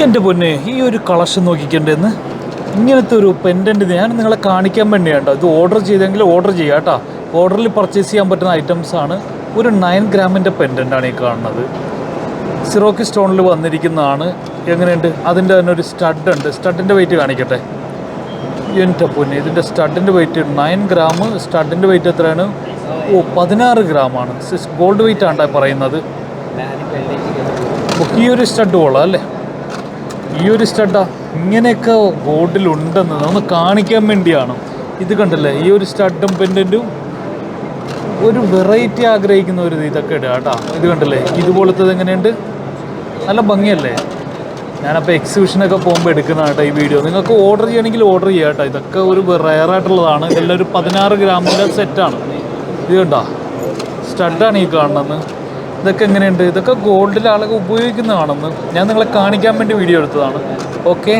എൻ്റെ പൊന്നെ ഈ ഒരു കളക്ഷൻ നോക്കിക്കണ്ടെന്ന് ഇങ്ങനത്തെ ഒരു പെൻഡൻറ്റ് ഞാൻ നിങ്ങളെ കാണിക്കാൻ വേണ്ടിയാണ് ഇത് ഓർഡർ ചെയ്തെങ്കിൽ ഓർഡർ ചെയ്യാം കേട്ടോ. ഓർഡറിൽ പർച്ചേസ് ചെയ്യാൻ പറ്റുന്ന ഐറ്റംസാണ്. ഒരു 9 ഗ്രാമിൻ്റെ പെൻഡൻ്റാണ് ഈ കാണുന്നത്. സിറോക്കി സ്റ്റോണിൽ വന്നിരിക്കുന്നതാണ്. എങ്ങനെയുണ്ട്? അതിൻ്റെ തന്നെ ഒരു സ്റ്റഡ് ഉണ്ട്. സ്റ്റഡിൻ്റെ വെയിറ്റ് കാണിക്കട്ടെ. എൻ്റെ പൊന്നെ ഇതിൻ്റെ സ്റ്റഡിൻ്റെ വെയിറ്റ് 9 ഗ്രാം. സ്റ്റഡിൻ്റെ വെയിറ്റ് എത്രയാണ്? 16 ഗ്രാമാണ്. ഗോൾഡ് വെയിറ്റ് ആണ് പറയുന്നത്. ഈ ഒരു സ്റ്റഡ് കൊള്ളാം അല്ലേ? ഈ ഒരു സ്റ്റഡാ ഇങ്ങനെയൊക്കെ ഗോൾഡിലുണ്ടെന്ന് ഒന്ന് കാണിക്കാൻ വേണ്ടിയാണ്. ഇത് കണ്ടല്ലേ, ഈ ഒരു സ്റ്റഡും പെൻഡൻറ്റും ഒരു വെറൈറ്റി ആഗ്രഹിക്കുന്ന ഒരു ഇതൊക്കെ ഇടുക കേട്ടോ. ഇത് കണ്ടല്ലേ, ഇതുപോലത്തത് എങ്ങനെയുണ്ട്? നല്ല ഭംഗിയല്ലേ? ഞാനപ്പോൾ എക്സിബിഷനൊക്കെ പോകുമ്പോൾ എടുക്കുന്നതാണ് കേട്ടോ ഈ വീഡിയോ. നിങ്ങൾക്ക് ഓർഡർ ചെയ്യണമെങ്കിൽ ഓർഡർ ചെയ്യാം കേട്ടോ. ഇതൊക്കെ ഒരു റയറായിട്ടുള്ളതാണ്. ഇതെല്ലാം ഒരു 16 ഗ്രാമിൻ്റെ സെറ്റാണ്. ഇത് കണ്ടോ, സ്റ്റഡാണ് ഈ കാണുന്നത്. ഇതൊക്കെ എങ്ങനെയുണ്ട്? ഇതൊക്കെ ഗോൾഡിൽ ആളുകൾ ഉപയോഗിക്കുന്നതാണെന്ന് ഞാൻ നിങ്ങളെ കാണിക്കാൻ വേണ്ടി വീഡിയോ എടുത്തതാണ്. ഓക്കെ.